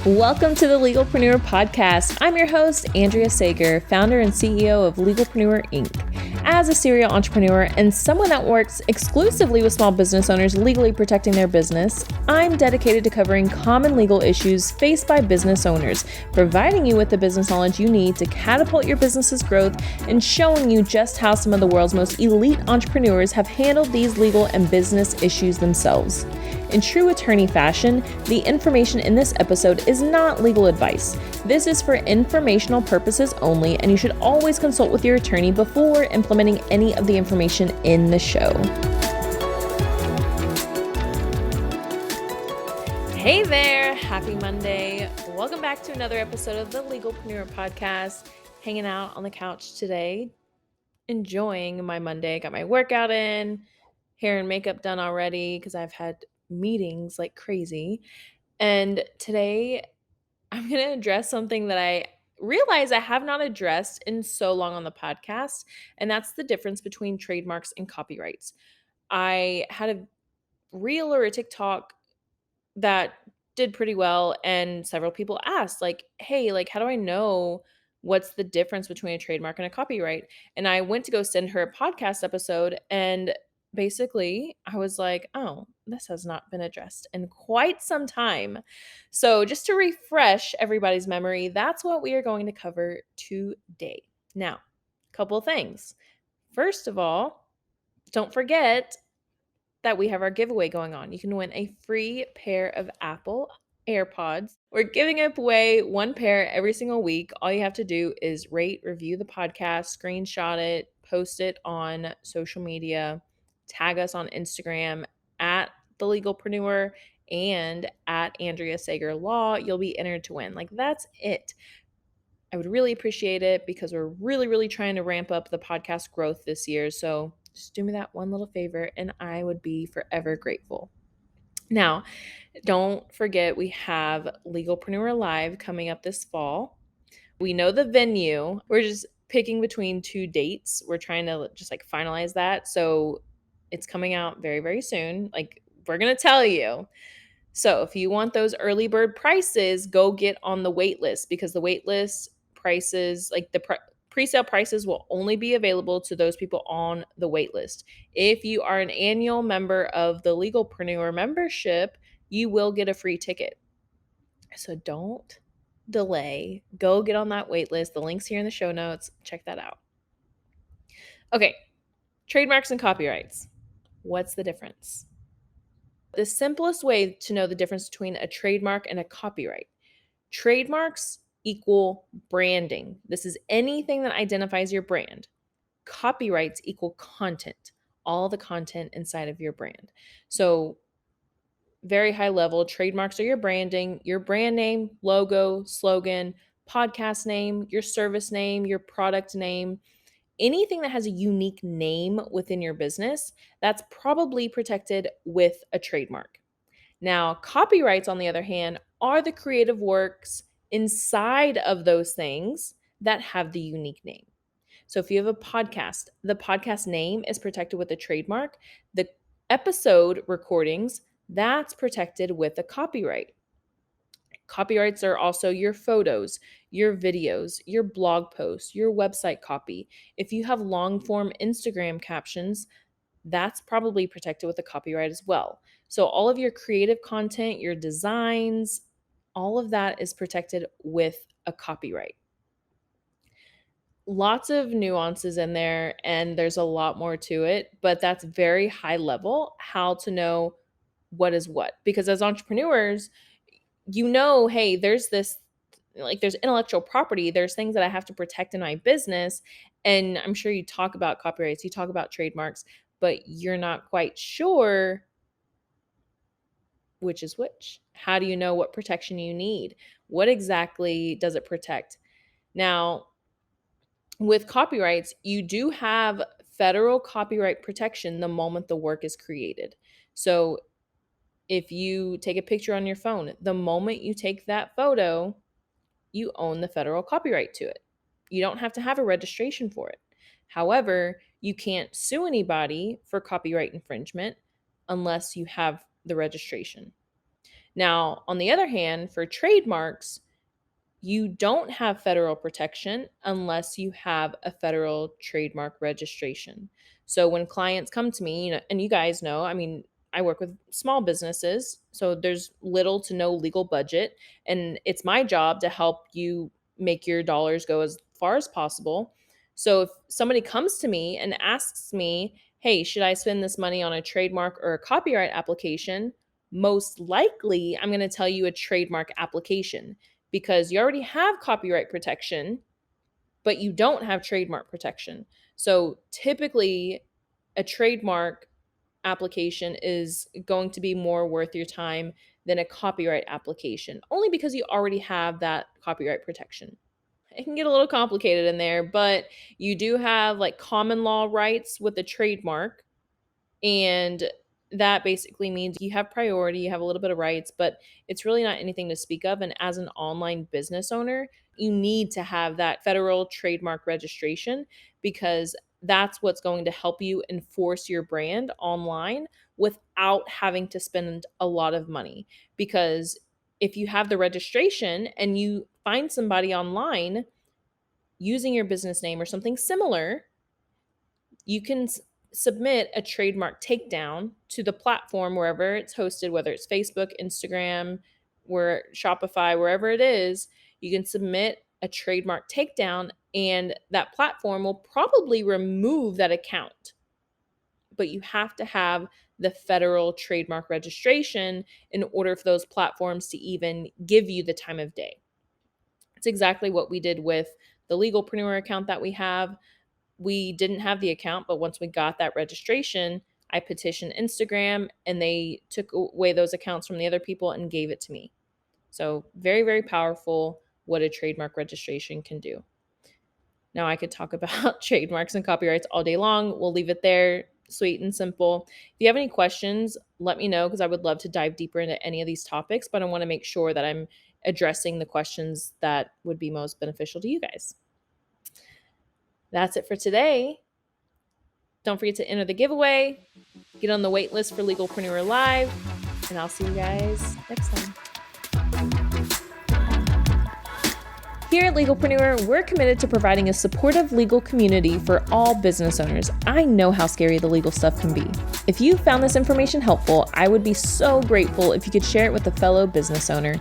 Welcome to the Legalpreneur podcast. I'm your host, Andrea Sager, founder and CEO of Legalpreneur Inc. As a serial entrepreneur and someone that works exclusively with small business owners legally protecting their business, I'm dedicated to covering common legal issues faced by business owners, providing you with the business knowledge you need to catapult your business's growth and showing you just how some of the world's most elite entrepreneurs have handled these legal and business issues themselves. In true attorney fashion, the information in this episode is not legal advice. This is for informational purposes only, and you should always consult with your attorney before implementing any of the information in the show. Hey there, happy Monday. Welcome back to another episode of the Legalpreneur podcast. Hanging out on the couch today, enjoying my Monday. Got my workout in, hair and makeup done already because I've had meetings like crazy. And today I'm going to address something that I realize I have not addressed in so long on the podcast, and that's the difference between trademarks and copyrights. I had a reel or a TikTok that did pretty well, and several people asked like, hey, like, how do I know what's the difference between a trademark and a copyright? And I went to go send her a podcast episode, and basically I was like, oh, this has not been addressed in quite some time. So just to refresh everybody's memory, that's what we are going to cover today. Now, a couple of things. First of all, don't forget that we have our giveaway going on. You can win a free pair of Apple AirPods. We're giving away one pair every single week. All you have to do is rate, review the podcast, screenshot it, post it on social media, tag us on Instagram at The Legalpreneur and at Andrea Sager Law. You'll be entered to win. Like, that's it. I would really appreciate it because we're really trying to ramp up the podcast growth this year. So just do me that one little favor and I would be forever grateful. Now, don't forget we have Legalpreneur Live coming up this fall. We know the venue. We're just picking between two dates. We're trying to just like finalize that. So it's coming out very soon. Like, we're going to tell you. So if you want those early bird prices, go get on the wait list because the wait list prices, like the pre-sale prices, will only be available to those people on the wait list. If you are an annual member of the Legalpreneur membership, you will get a free ticket. So don't delay. Go get on that wait list. The link's here in the show notes. Check that out. Okay, trademarks and copyrights. What's the difference? The simplest way to know the difference between a trademark and a copyright. Trademarks equal branding. This is anything that identifies your brand. Copyrights equal content, all the content inside of your brand. So very high level, trademarks are your branding, your brand name, logo, slogan, podcast name, your service name, your product name. Anything that has a unique name within your business, that's probably protected with a trademark. Now, copyrights, on the other hand, are the creative works inside of those things that have the unique name. So if you have a podcast, the podcast name is protected with a trademark. The episode recordings, that's protected with a copyright. Copyrights are also your photos, your videos, your blog posts, your website copy. If you have long form Instagram captions, that's probably protected with a copyright as well. So all of your creative content, your designs, all of that is protected with a copyright. Lots of nuances in there, and there's a lot more to it, but that's very high level how to know what is what. Because as entrepreneurs, you know, hey, there's this, like, there's intellectual property, there's things that I have to protect in my business. And I'm sure you talk about copyrights, you talk about trademarks, but you're not quite sure which is which. How do you know what protection you need? What exactly does it protect? Now, with copyrights, you do have federal copyright protection the moment the work is created. So if you take a picture on your phone, the moment you take that photo, you own the federal copyright to it. You don't have to have a registration for it. However, you can't sue anybody for copyright infringement unless you have the registration. Now, on the other hand, for trademarks, you don't have federal protection unless you have a federal trademark registration. So when clients come to me, and you guys know, I mean, I work with small businesses, so there's little to no legal budget, and it's my job to help you make your dollars go as far as possible. So if somebody comes to me and asks me, "Hey, should I spend this money on a trademark or a copyright application?" Most likely, I'm going to tell you a trademark application because you already have copyright protection, but you don't have trademark protection. So typically, a trademark application is going to be more worth your time than a copyright application, only because you already have that copyright protection. It can get a little complicated in there, but you do have like common law rights with the trademark, and that basically means you have priority, you have a little bit of rights, but it's really not anything to speak of. And as an online business owner, you need to have that federal trademark registration because that's what's going to help you enforce your brand online without having to spend a lot of money. Because if you have the registration and you find somebody online using your business name or something similar, you can submit a trademark takedown to the platform wherever it's hosted, whether it's Facebook, Instagram, where Shopify, wherever it is. You can submit a trademark takedown, and that platform will probably remove that account. But you have to have the federal trademark registration in order for those platforms to even give you the time of day. It's exactly what we did with the Legalpreneur account that we have. We didn't have the account, but once we got that registration, I petitioned Instagram and they took away those accounts from the other people and gave it to me. So very, very powerful what a trademark registration can do. Now I could talk about trademarks and copyrights all day long. We'll leave it there, sweet and simple. If you have any questions, let me know because I would love to dive deeper into any of these topics, but I want to make sure that I'm addressing the questions that would be most beneficial to you guys. That's it for today. Don't forget to enter the giveaway, get on the wait list for Legalpreneur Live, and I'll see you guys next time. Here at Legalpreneur, we're committed to providing a supportive legal community for all business owners. I know how scary the legal stuff can be. If you found this information helpful, I would be so grateful if you could share it with a fellow business owner.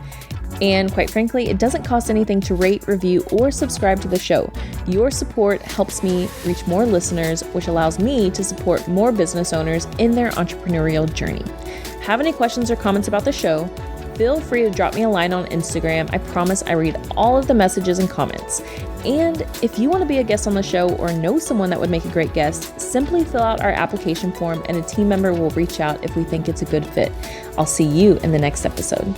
And quite frankly, it doesn't cost anything to rate, review, or subscribe to the show. Your support helps me reach more listeners, which allows me to support more business owners in their entrepreneurial journey. Have any questions or comments about the show? Feel free to drop me a line on Instagram. I promise I read all of the messages and comments. And if you want to be a guest on the show or know someone that would make a great guest, simply fill out our application form and a team member will reach out if we think it's a good fit. I'll see you in the next episode.